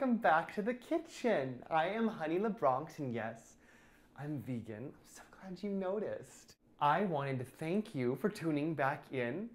welcome back to the kitchen. I am Honey LaBronx, and yes, I'm vegan. I'm so glad you noticed. I wanted to thank you for tuning back in.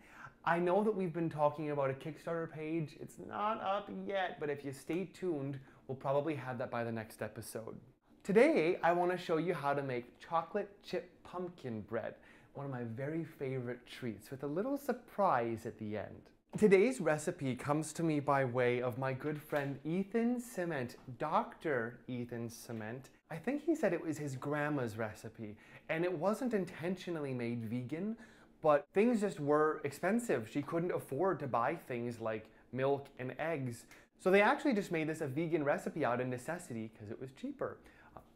I know that we've been talking about a Kickstarter page. It's not up yet, but if you stay tuned, we'll probably have that by the next episode. Today, I want to show you how to make chocolate chip pumpkin bread, one of my very favorite treats, with a little surprise at the end. Today's recipe comes to me by way of my good friend Ethan Cement, Dr. Ethan Cement. I think he said it was his grandma's recipe, and it wasn't intentionally made vegan, but things just were expensive. She couldn't afford to buy things like milk and eggs. So they actually just made this a vegan recipe out of necessity because it was cheaper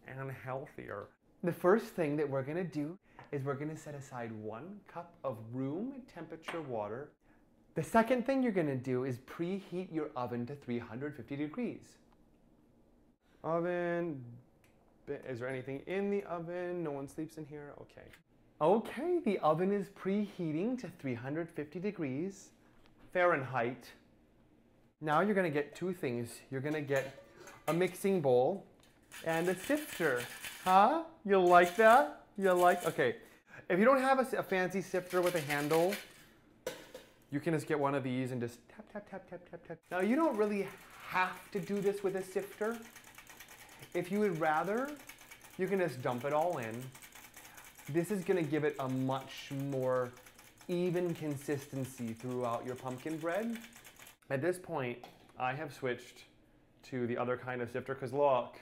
and healthier. The first thing that we're gonna do is we're gonna set aside 1 cup of room temperature water. The second thing you're gonna do is preheat your oven to 350 degrees. Oven, is there anything in the oven? No one sleeps in here, okay. Okay, the oven is preheating to 350 degrees Fahrenheit. Now you're gonna get 2 things. You're gonna get a mixing bowl and a sifter. Huh? You like that? Okay. If you don't have a fancy sifter with a handle, you can just get one of these and just tap, tap, tap, tap, tap, tap. Now you don't really have to do this with a sifter. If you would rather, you can just dump it all in. This is gonna give it a much more even consistency throughout your pumpkin bread. At this point, I have switched to the other kind of sifter, because look,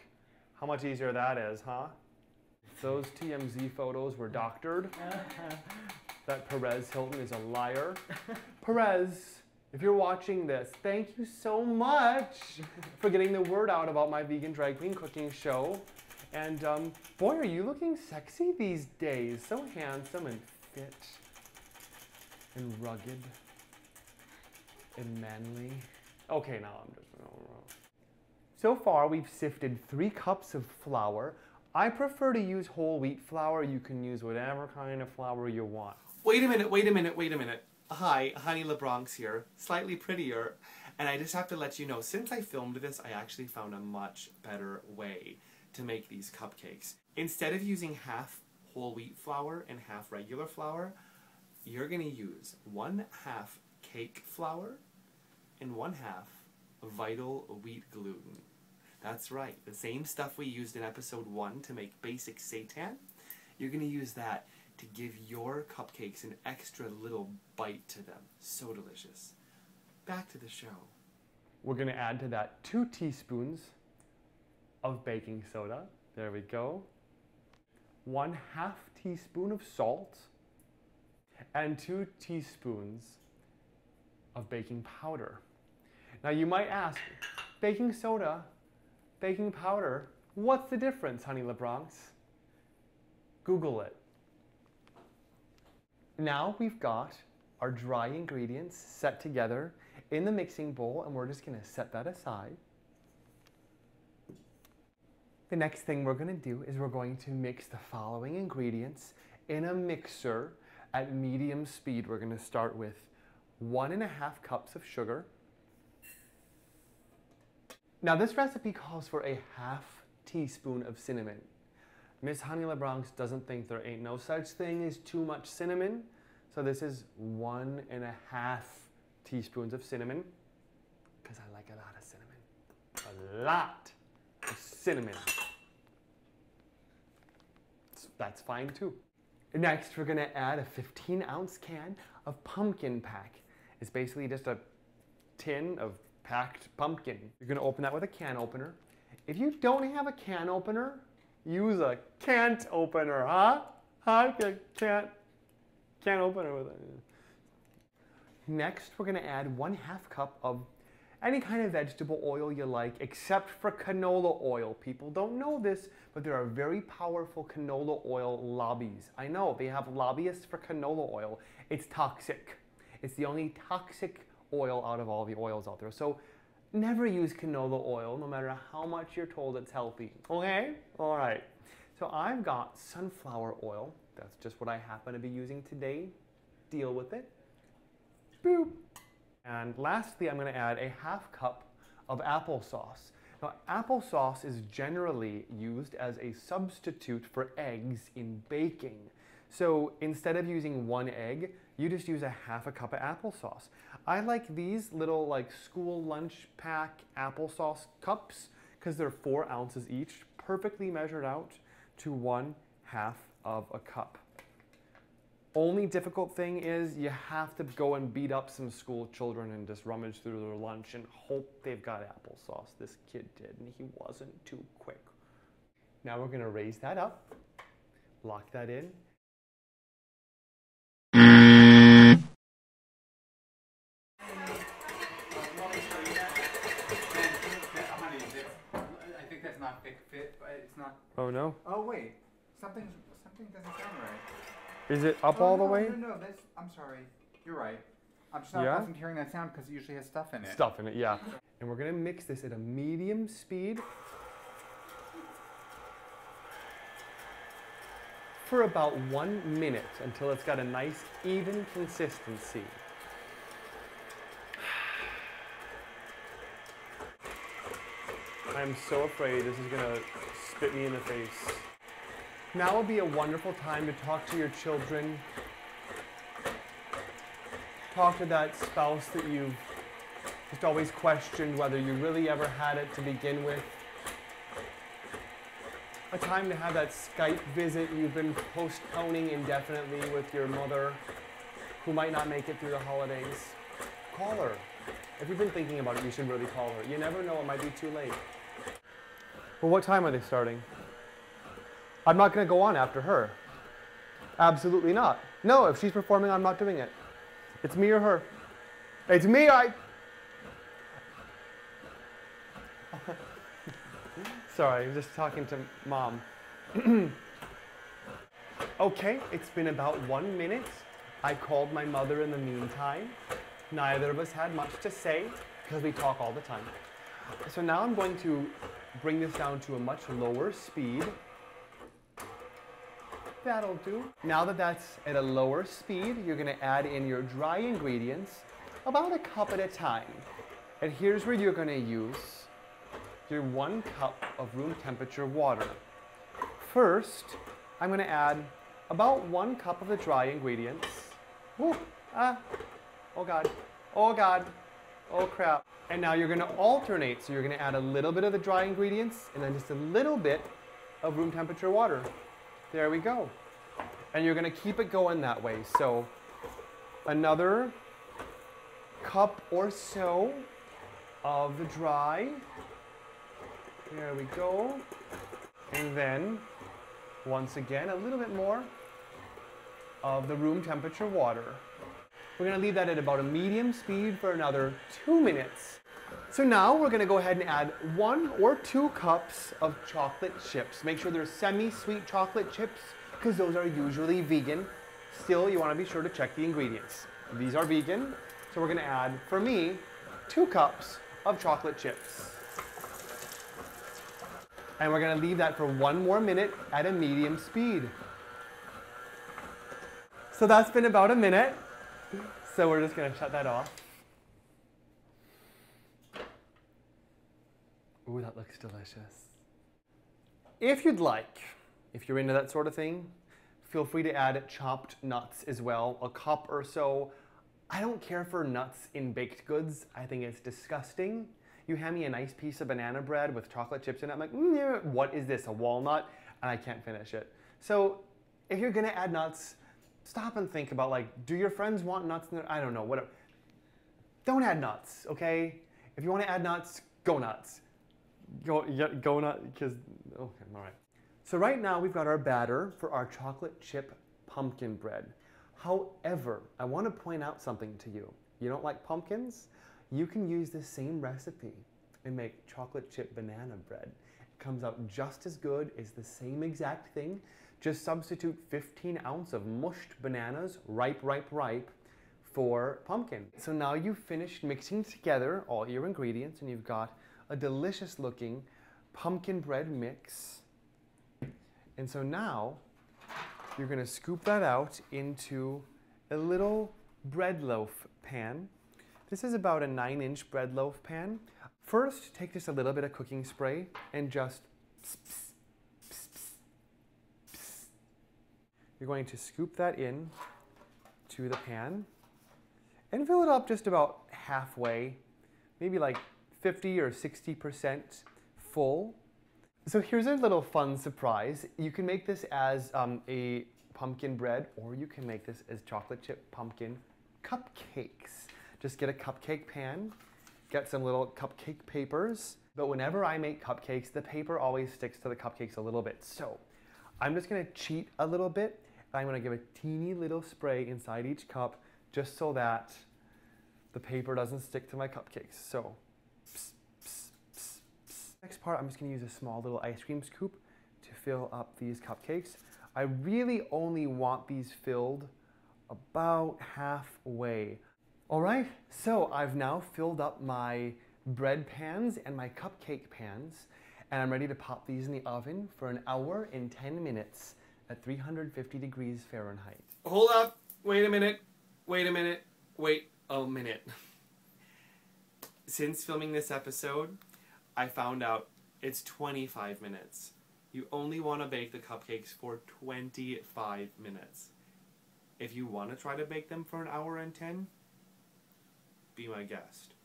how much easier that is, huh? Those TMZ photos were doctored. That Perez Hilton is a liar. Perez, if you're watching this, thank you so much for getting the word out about my vegan drag queen cooking show. And boy, are you looking sexy these days. So handsome and fit and rugged and manly. Okay, now I'm just... So far, we've sifted 3 cups of flour. I prefer to use whole wheat flour. You can use whatever kind of flour you want. Wait a minute. Hi, Honey LaBronx here, slightly prettier. And I just have to let you know, since I filmed this, I actually found a much better way to make these cupcakes. Instead of using half whole wheat flour and half regular flour, you're gonna use 1/2 cake flour and 1/2 vital wheat gluten. That's right, the same stuff we used in episode 1 to make basic seitan. You're gonna use that to give your cupcakes an extra little bite to them. So delicious. Back to the show. We're gonna add to that 2 teaspoons of baking soda. There we go. 1/2 teaspoon of salt and 2 teaspoons of baking powder. Now you might ask, baking soda, baking powder, what's the difference, Honey LaBronx? Google it. Now we've got our dry ingredients set together in the mixing bowl, and we're just gonna set that aside. The next thing we're gonna do is we're going to mix the following ingredients in a mixer at medium speed. We're gonna start with 1.5 cups of sugar. Now this recipe calls for a 1/2 teaspoon of cinnamon. Miss Honey LaBronx doesn't think there ain't no such thing as too much cinnamon, so this is 1.5 teaspoons of cinnamon, because I like a lot of cinnamon. A lot of cinnamon. That's fine too. Next, we're gonna add a 15-ounce can of pumpkin pack. It's basically just a tin of packed pumpkin. You're gonna open that with a can opener. If you don't have a can opener, use a can't opener, huh? Can't opener with it. Next, we're gonna add 1/2 cup of any kind of vegetable oil you like, except for canola oil. People don't know this, but there are very powerful canola oil lobbies. I know, they have lobbyists for canola oil. It's toxic. It's the only toxic oil out of all the oils out there. So never use canola oil, no matter how much you're told it's healthy. Okay? All right. So I've got sunflower oil. That's just what I happen to be using today. Deal with it. Boop. And lastly, I'm going to add a 1/2 cup of applesauce. Now, applesauce is generally used as a substitute for eggs in baking. So instead of using 1 egg, you just use a ½ a cup of applesauce. I like these little like school lunch pack applesauce cups because they're 4 ounces each, perfectly measured out to 1/2 of a cup. Only difficult thing is you have to go and beat up some school children and just rummage through their lunch and hope they've got applesauce. This kid did, and he wasn't too quick. Now we're gonna raise that up, lock that in. I think that's not fit, but it's not. Oh no. Oh wait, something doesn't sound right. Is it up all the way? No, I'm sorry. You're right. I wasn't hearing that sound because it usually has stuff in it. Stuff in it, yeah. And we're gonna mix this at a medium speed for about 1 minute until it's got a nice even consistency. I'm so afraid this is gonna spit me in the face. Now will be a wonderful time to talk to your children. Talk to that spouse that you've just always questioned whether you really ever had it to begin with. A time to have that Skype visit you've been postponing indefinitely with your mother who might not make it through the holidays. Call her. If you've been thinking about it, you should really call her. You never know, it might be too late. Well, what time are they starting? I'm not going to go on after her. Absolutely not. No, if she's performing, I'm not doing it. It's me or her. It's me, Sorry, I'm just talking to Mom. Okay, it's been about 1 minute. I called my mother in the meantime. Neither of us had much to say because we talk all the time. So now I'm going to bring this down to a much lower speed. That'll do. Now that that's at a lower speed, you're going to add in your dry ingredients about a cup at a time. And here's where you're going to use your 1 cup of room temperature water. First, I'm going to add about 1 cup of the dry ingredients. Ooh, oh God, oh God, oh crap. And now you're going to alternate. So you're going to add a little bit of the dry ingredients and then just a little bit of room temperature water. There we go. And you're going to keep it going that way. So another cup or so of the dry. There we go. And then, once again, a little bit more of the room temperature water. We're going to leave that at about a medium speed for another 2 minutes. So now we're going to go ahead and add 1 or 2 cups of chocolate chips. Make sure they're semi-sweet chocolate chips because those are usually vegan. Still, you want to be sure to check the ingredients. These are vegan, so we're going to add, for me, 2 cups of chocolate chips. And we're going to leave that for 1 more minute at a medium speed. So that's been about a minute. So we're just going to shut that off. Ooh, that looks delicious. If you'd like, if you're into that sort of thing, feel free to add chopped nuts as well, a cup or so. I don't care for nuts in baked goods. I think it's disgusting. You hand me a nice piece of banana bread with chocolate chips in it, I'm like, what is this, a walnut? And I can't finish it. So if you're gonna add nuts, stop and think about like, do your friends want nuts in there? I don't know, whatever. Don't add nuts, okay? If you wanna add nuts, go nuts. Go nuts, because, okay, all right. So right now we've got our batter for our chocolate chip pumpkin bread. However, I want to point out something to you. You don't like pumpkins? You can use this same recipe and make chocolate chip banana bread. It comes out just as good, it's the same exact thing. Just substitute 15 ounces of mushed bananas, ripe, for pumpkin. So now you've finished mixing together all your ingredients and you've got a delicious looking pumpkin bread mix. And so now you're going to scoop that out into a little bread loaf pan. This is about a 9-inch bread loaf pan. First, take just a little bit of cooking spray and just pss, pss, pss, pss, pss. You're going to scoop that in to the pan and fill it up just about halfway, maybe like 50 or 60% full. So here's a little fun surprise. You can make this as a pumpkin bread, or you can make this as chocolate chip pumpkin cupcakes. Just get a cupcake pan, get some little cupcake papers. But whenever I make cupcakes, the paper always sticks to the cupcakes a little bit. So I'm just gonna cheat a little bit. I'm gonna give a teeny little spray inside each cup just so that the paper doesn't stick to my cupcakes. So, pss, pss, pss, pss. Next part, I'm just gonna use a small little ice cream scoop to fill up these cupcakes. I really only want these filled about halfway. All right, so I've now filled up my bread pans and my cupcake pans, and I'm ready to pop these in the oven for an hour and 10 minutes at 350 degrees Fahrenheit. Hold up, wait a minute, wait a minute, wait a minute. Since filming this episode, I found out it's 25 minutes. You only want to bake the cupcakes for 25 minutes. If you want to try to bake them for an hour and 10, be my guest.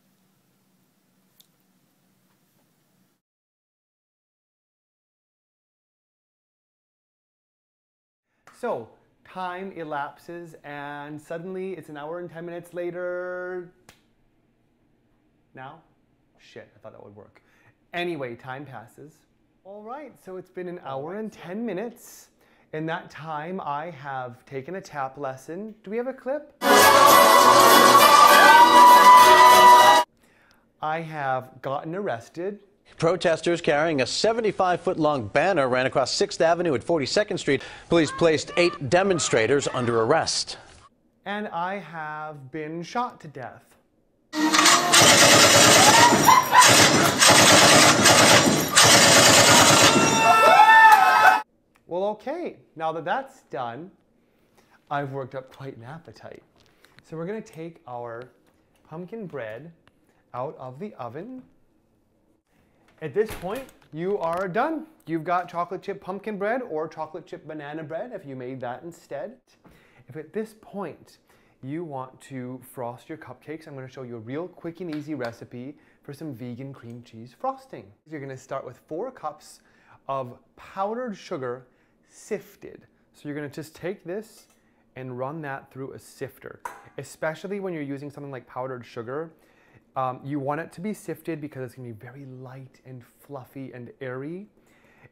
So, time elapses and suddenly it's an hour and 10 minutes later. Now? Shit, I thought that would work. Anyway, time passes. All right, so it's been an hour and 10 minutes. In that time, I have taken a tap lesson. Do we have a clip? I have gotten arrested. Protesters carrying a 75-foot-long banner ran across 6th Avenue at 42nd Street. Police placed 8 demonstrators under arrest. And I have been shot to death. Well, okay, now that that's done, I've worked up quite an appetite. So we're gonna take our pumpkin bread out of the oven. At this point, you are done. You've got chocolate chip pumpkin bread or chocolate chip banana bread if you made that instead. If at this point you want to frost your cupcakes, I'm going to show you a real quick and easy recipe for some vegan cream cheese frosting. You're going to start with 4 cups of powdered sugar sifted. So you're going to just take this and run that through a sifter, especially when you're using something like powdered sugar. You want it to be sifted because it's going to be very light and fluffy and airy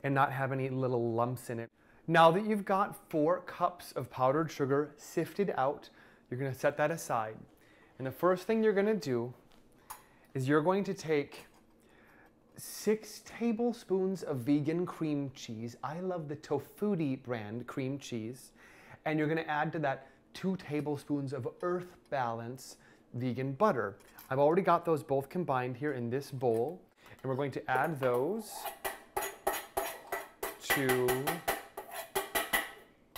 and not have any little lumps in it. Now that you've got 4 cups of powdered sugar sifted out, you're going to set that aside. And the first thing you're going to do is you're going to take 6 tablespoons of vegan cream cheese. I love the Tofutti brand cream cheese. And you're going to add to that 2 tablespoons of Earth Balance vegan butter. I've already got those both combined here in this bowl, and we're going to add those to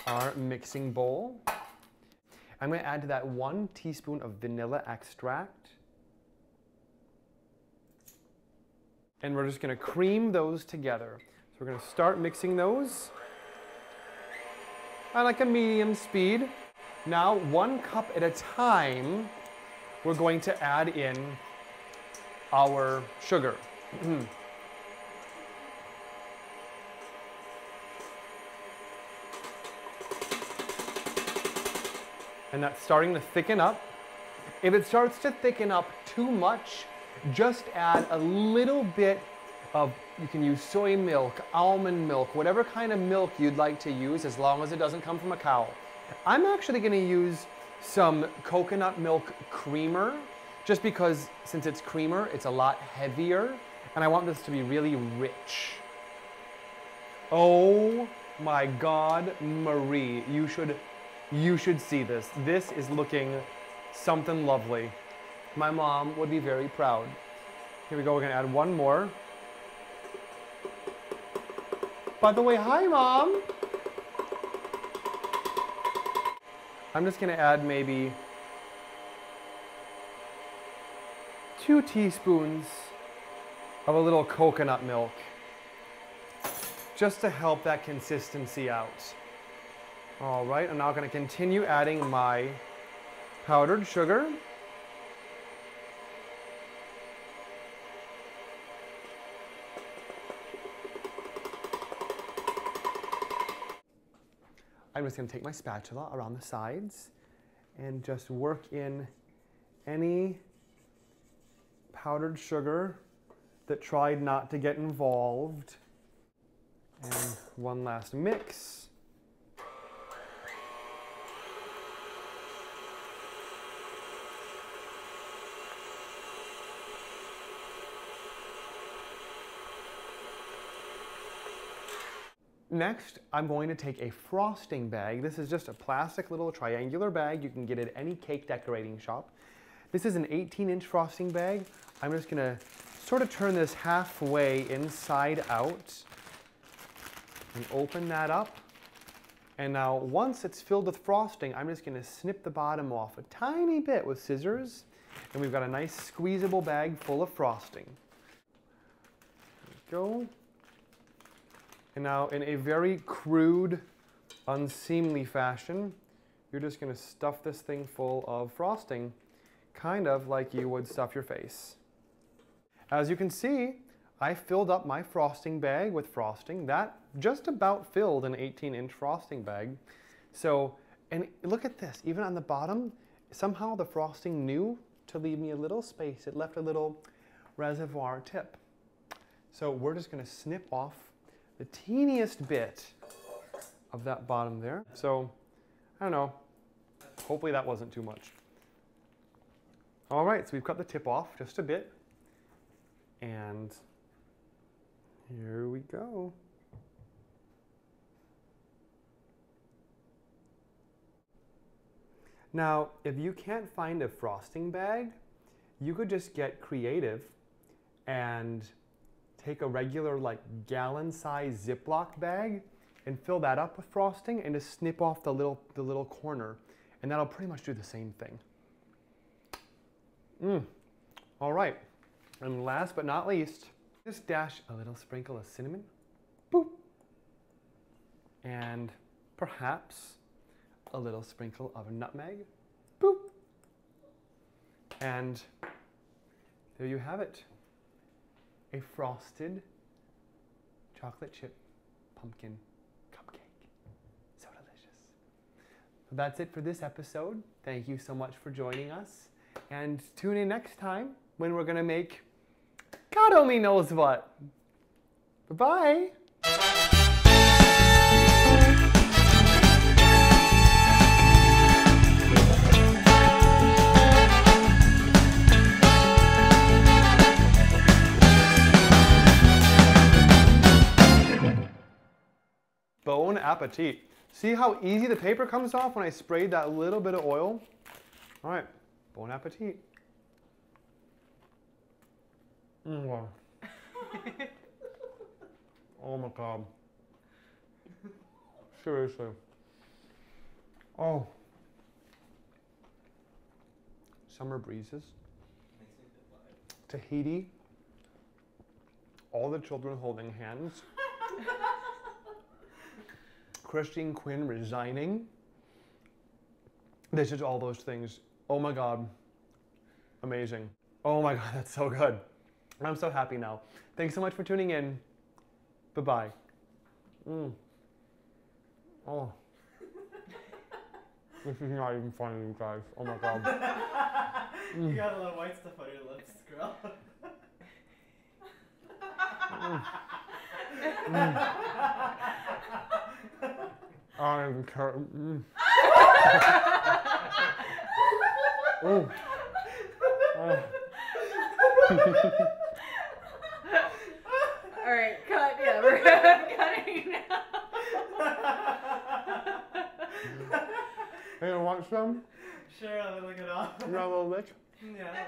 our mixing bowl. I'm going to add to that 1 teaspoon of vanilla extract, and we're just going to cream those together. So we're going to start mixing those at like a medium speed. Now, 1 cup at a time, we're going to add in our sugar. And that's starting to thicken up. If it starts to thicken up too much, just add a little bit of, you can use soy milk, almond milk, whatever kind of milk you'd like to use, as long as it doesn't come from a cow. I'm actually going to use some coconut milk creamer, just because since it's creamer, it's a lot heavier, and I want this to be really rich. Oh my God, Marie, you should see this. This is looking something lovely. My mom would be very proud. Here we go, we're gonna add 1 more. By the way, hi Mom. I'm just gonna add maybe 2 teaspoons of a little coconut milk, just to help that consistency out. All right, I'm now going to continue adding my powdered sugar. I'm just going to take my spatula around the sides and just work in any powdered sugar that tried not to get involved. And one last mix. Next, I'm going to take a frosting bag. This is just a plastic little triangular bag. You can get it at any cake decorating shop. This is an 18-inch frosting bag. I'm just going to sort of turn this halfway inside out and open that up. And now once it's filled with frosting, I'm just going to snip the bottom off a tiny bit with scissors. And we've got a nice squeezable bag full of frosting. There we go. And now in a very crude, unseemly fashion, you're just going to stuff this thing full of frosting, kind of like you would stuff your face. As you can see, I filled up my frosting bag with frosting. That just about filled an 18-inch frosting bag. So, and look at this, even on the bottom, somehow the frosting knew to leave me a little space. It left a little reservoir tip. So we're just going to snip off the teeniest bit of that bottom there. So, I don't know, hopefully that wasn't too much. All right, so we've cut the tip off just a bit. And here we go. Now, if you can't find a frosting bag, you could just get creative and take a regular like gallon-size Ziploc bag and fill that up with frosting and just snip off the little corner, and that'll pretty much do the same thing. All right, and last but not least, just dash a little sprinkle of cinnamon, boop, and perhaps a little sprinkle of nutmeg, boop, and there you have it. A frosted chocolate chip pumpkin cupcake. So delicious. So that's it for this episode. Thank you so much for joining us. And tune in next time when we're going to make God only knows what. Bye-bye. Bon appetit. See how easy the paper comes off when I sprayed that little bit of oil? All right, bon appetit. Wow. Oh my God. Seriously. Oh. Summer breezes. Tahiti. All the children holding hands. Christine Quinn resigning. This is all those things. Oh my God. Amazing. Oh my God, that's so good. I'm so happy now. Thanks so much for tuning in. Bye-bye. Oh. This is not even funny, you guys. Oh my God. You got a little white stuff on your lips, girl. I don't even care. Oh. Oh. All right, cut. Yeah, we're cutting now. Hey, you want some? Sure, I'll look it off. You want a little lick? Yeah.